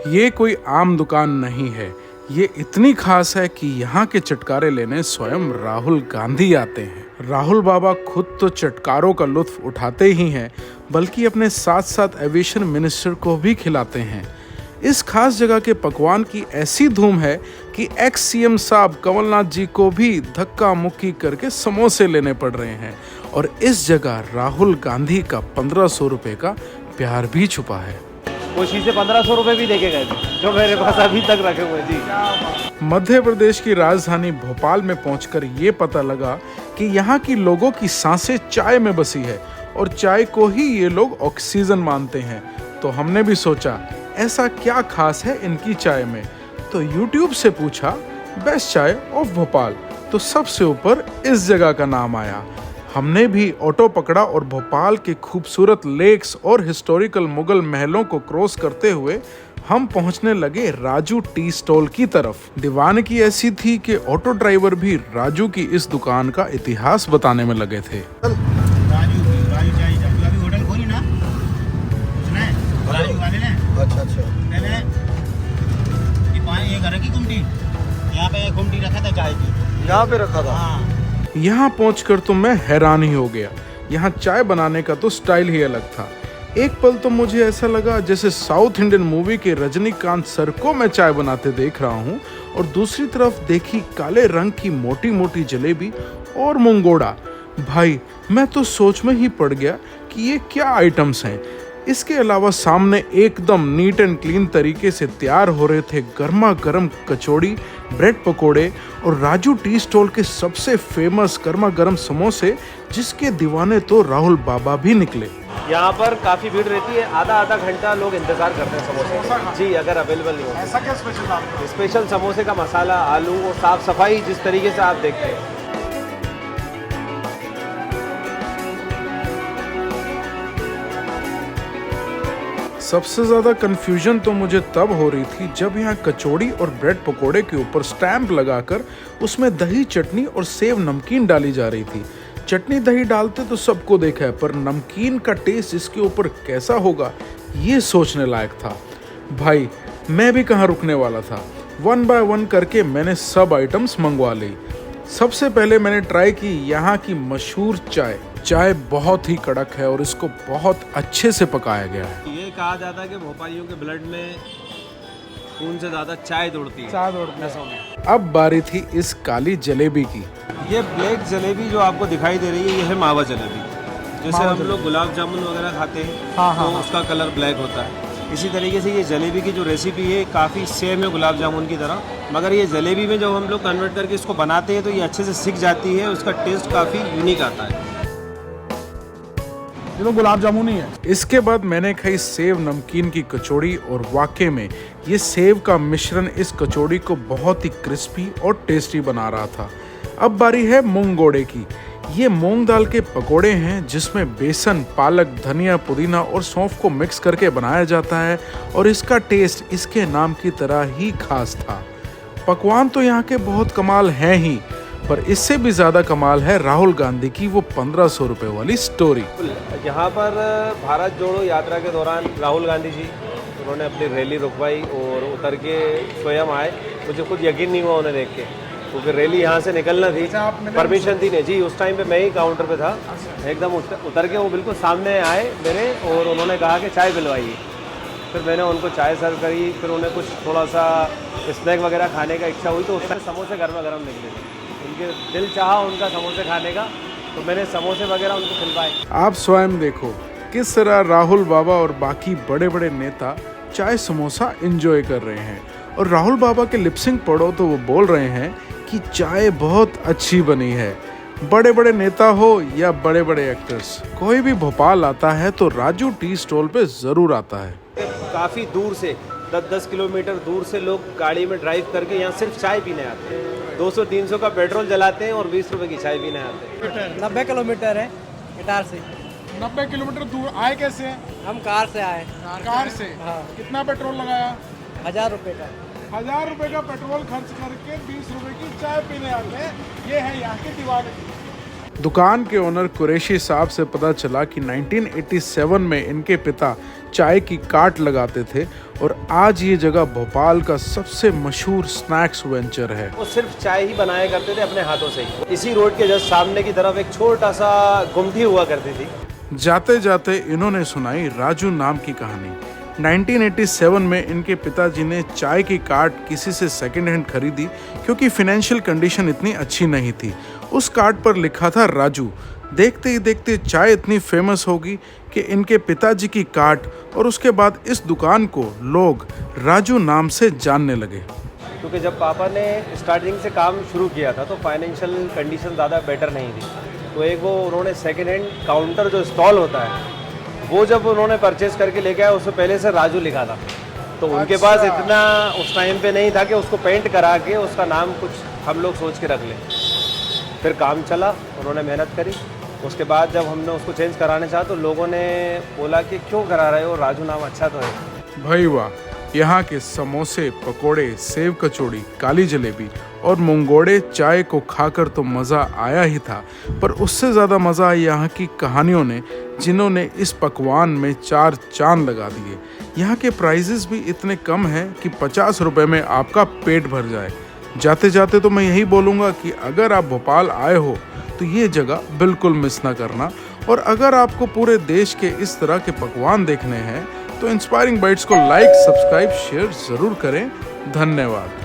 ये कोई आम दुकान नहीं है, ये इतनी खास है कि यहाँ के चटकारे लेने स्वयं राहुल गांधी आते हैं। राहुल बाबा खुद तो चटकारों का लुत्फ उठाते ही हैं, बल्कि अपने साथ साथ एविएशन मिनिस्टर को भी खिलाते हैं। इस खास जगह के पकवान की ऐसी धूम है कि एक्स सीएम साहब कमलनाथ जी को भी धक्का मुक्की करके समोसे लेने पड़ रहे हैं। और इस जगह राहुल गांधी का 1500 रुपये का प्यार भी छुपा है। कोशिश से 1500 रुपये भी देके गए थे, जो मेरे पास अभी तक रखे हुए जी। मध्य प्रदेश की राजधानी भोपाल में पहुंचकर ये पता लगा कि यहाँ की लोगों की सांसें चाय में बसी है और चाय को ही ये लोग ऑक्सीजन मानते हैं। तो हमने भी सोचा ऐसा क्या खास है इनकी चाय में, तो YouTube से पूछा बेस्ट चाय ऑफ भोपाल, तो सबसे ऊपर इस जगह का नाम आया। हमने भी ऑटो पकड़ा और भोपाल के खूबसूरत लेक्स और हिस्टोरिकल मुगल महलों को क्रॉस करते हुए हम पहुंचने लगे राजू टी स्टॉल की तरफ। दीवानगी ऐसी थी कि ऑटो ड्राइवर भी राजू की इस दुकान का इतिहास बताने में लगे थे। अच्छा ये घर की गुमटी, यहाँ पे गुमटी रखा था चाय की, यहाँ पे रखा था। हाँ। यहाँ पहुंचकर तो मैं हैरान ही हो गया। यहाँ चाय बनाने का तो स्टाइल ही अलग था। एक पल तो मुझे ऐसा लगा जैसे साउथ इंडियन मूवी के रजनीकांत सर को मैं चाय बनाते देख रहा हूँ, और दूसरी तरफ देखी काले रंग की मोटी मोटी जलेबी और मुंगोड़ा। भाई मैं तो सोच में ही पड़ गया कि ये क्या आइटम्स हैं। इसके अलावा सामने एकदम नीट एंड क्लीन तरीके से तैयार हो रहे थे गर्मा गर्म कचौड़ी, ब्रेड पकोड़े और राजू टी स्टॉल के सबसे फेमस गर्मा गर्म समोसे, जिसके दीवाने तो राहुल बाबा भी निकले। यहाँ पर काफ़ी भीड़ रहती है, आधा घंटा लोग इंतज़ार करते हैं समोसे का। जी, अगर अवेलेबल नहीं हो। ऐसा क्या स्पेशल? स्पेशल समोसे का मसाला, आलू और साफ़ सफाई जिस तरीके से आप देखते हैं। सबसे ज़्यादा कंफ्यूजन तो मुझे तब हो रही थी जब यहाँ कचौड़ी और ब्रेड पकोड़े के ऊपर स्टैंप लगाकर उसमें दही, चटनी और सेव नमकीन डाली जा रही थी। चटनी दही डालते तो सबको देखा है, पर नमकीन का टेस्ट इसके ऊपर कैसा होगा ये सोचने लायक था। भाई मैं भी कहाँ रुकने वाला था, 1 बाय 1 करके मैंने सब आइटम्स मंगवा ली। सबसे पहले मैंने ट्राई की यहाँ की मशहूर चाय। चाय बहुत ही कड़क है और इसको बहुत अच्छे से पकाया गया है। ये कहा जाता है कि भोपालियों के ब्लड में खून से ज़्यादा चाय दौड़ती है, चाय दौड़ती है। नसों में। अब बारी थी इस काली जलेबी की। ये ब्लैक जलेबी जो आपको दिखाई दे रही है, ये है मावा जलेबी। जैसे हम लोग गुलाब जामुन वगैरह खाते हैं तो उसका कलर ब्लैक होता है, इसी तरीके से ये जलेबी की जो रेसिपी है काफ़ी सेम है गुलाब जामुन की तरह, मगर ये जलेबी में जब हम लोग कन्वर्ट करके इसको बनाते हैं तो ये अच्छे से सिक जाती है, उसका टेस्ट काफ़ी यूनिक आता है। ये तो गुलाब जामुन ही है। इसके बाद मैंने खाई सेव नमकीन की कचौड़ी और वाकई में ये सेव का मिश्रण इस कचौड़ी को बहुत ही क्रिस्पी और टेस्टी बना रहा था। अब बारी है मूंगोड़े की। ये मूंग दाल के पकोड़े हैं जिसमें बेसन, पालक, धनिया, पुदीना और सौंफ को मिक्स करके बनाया जाता है और इसका टेस्ट इसके नाम की तरह ही खास था। पकवान तो यहाँ के बहुत कमाल हैं ही, पर इससे भी ज़्यादा कमाल है राहुल गांधी की वो 1500 रुपये वाली स्टोरी। यहाँ पर भारत जोड़ो यात्रा के दौरान राहुल गांधी जी उन्होंने अपनी रैली रुकवाई और उतर के स्वयं आए। मुझे खुद यकीन नहीं हुआ उन्हें देख के, क्योंकि रैली यहाँ से निकलना थी, परमिशन थी नहीं जी। उस टाइम पे मैं ही काउंटर पे था, एकदम उतर के वो बिल्कुल सामने आए मेरे और उन्होंने कहा कि चाय पिलवाइए। फिर मैंने उनको चाय सर्व करी, फिर उन्हें कुछ थोड़ा सा स्नैक वगैरह खाने का इच्छा हुई तो उसमें समोसे गर्मा गर्म निकले थे। उनके दिल चाहा उनका समोसे खाने का, तो मैंने समोसे वगैरह उनको खिलवाए। आप स्वयं देखो किस तरह राहुल बाबा और बाकी बड़े बड़े नेता चाय समोसा एंजॉय कर रहे हैं। और राहुल बाबा के लिपसिंग पढ़ो तो वो बोल रहे हैं कि चाय बहुत अच्छी बनी है। बड़े बड़े नेता हो या बड़े बड़े एक्टर्स, कोई भी भोपाल आता है तो राजू टी स्टॉल पे ज़रूर आता है। काफ़ी दूर से 10-10 किलोमीटर दूर से लोग गाड़ी में ड्राइव करके यहाँ सिर्फ चाय पीने आते हैं। 200-300 का पेट्रोल जलाते हैं और 20 रुपए की चाय पीने आते हैं। 90 किलोमीटर है गिटार से। 90 किलोमीटर दूर आए कैसे हैं? हम कार से आए। कार से? हाँ। कितना पेट्रोल लगाया? 1000 रुपये का। 1000 रुपये का पेट्रोल खर्च करके 20 रुपए की चाय पीने आते हैं। ये है यहाँ की दीवानगी। दुकान के ओनर कुरैशी साहब से पता चला कि 1987 में इनके पिता चाय की काट लगाते थे और आज ये जगह भोपाल का सबसे मशहूर स्नैक्स वेंचर है। वो सिर्फ चाय ही बनाया करते थे अपने हाथों से ही। इसी रोड के जस्ट सामने की तरफ एक छोटा सा गुमटी हुआ करती थी। जाते जाते इन्होंने सुनाई राजू नाम की कहानी। 1987 में इनके पिताजी ने चाय की कार्ट किसी से सेकंड हैंड खरीदी क्योंकि फाइनेंशियल कंडीशन इतनी अच्छी नहीं थी। उस कार्ट पर लिखा था राजू। देखते ही देखते चाय इतनी फेमस होगी कि इनके पिताजी की कार्ट और उसके बाद इस दुकान को लोग राजू नाम से जानने लगे। क्योंकि जब पापा ने स्टार्टिंग से काम शुरू किया था तो फाइनेंशियल कंडीशन ज़्यादा बेटर नहीं थी, तो एक वो उन्होंने सेकंड हैंड काउंटर जो स्टॉल होता है वो जब उन्होंने परचेज करके लेके आया उससे पहले से राजू लिखा था। तो उनके पास इतना उस टाइम पे नहीं था कि उसको पेंट करा के उसका नाम कुछ हम लोग सोच के रख लें। फिर काम चला, उन्होंने मेहनत करी। उसके बाद जब हमने उसको चेंज कराने चाहा तो लोगों ने बोला कि क्यों करा रहे हो, राजू नाम अच्छा तो है। भाई वाह, यहाँ के समोसे, पकोड़े, सेव कचौड़ी, काली जलेबी और मुंगोड़े चाय को खाकर तो मज़ा आया ही था, पर उससे ज़्यादा मज़ा यहाँ की कहानियों ने, जिन्होंने इस पकवान में 4 चांद लगा दिए। यहाँ के प्राइजेस भी इतने कम हैं कि 50 रुपए में आपका पेट भर जाए। जाते जाते तो मैं यही बोलूँगा कि अगर आप भोपाल आए हो तो ये जगह बिल्कुल मिस ना करना। और अगर आपको पूरे देश के इस तरह के पकवान देखने हैं तो इंस्पायरिंग बाइट्स को लाइक, सब्सक्राइब, शेयर ज़रूर करें। धन्यवाद।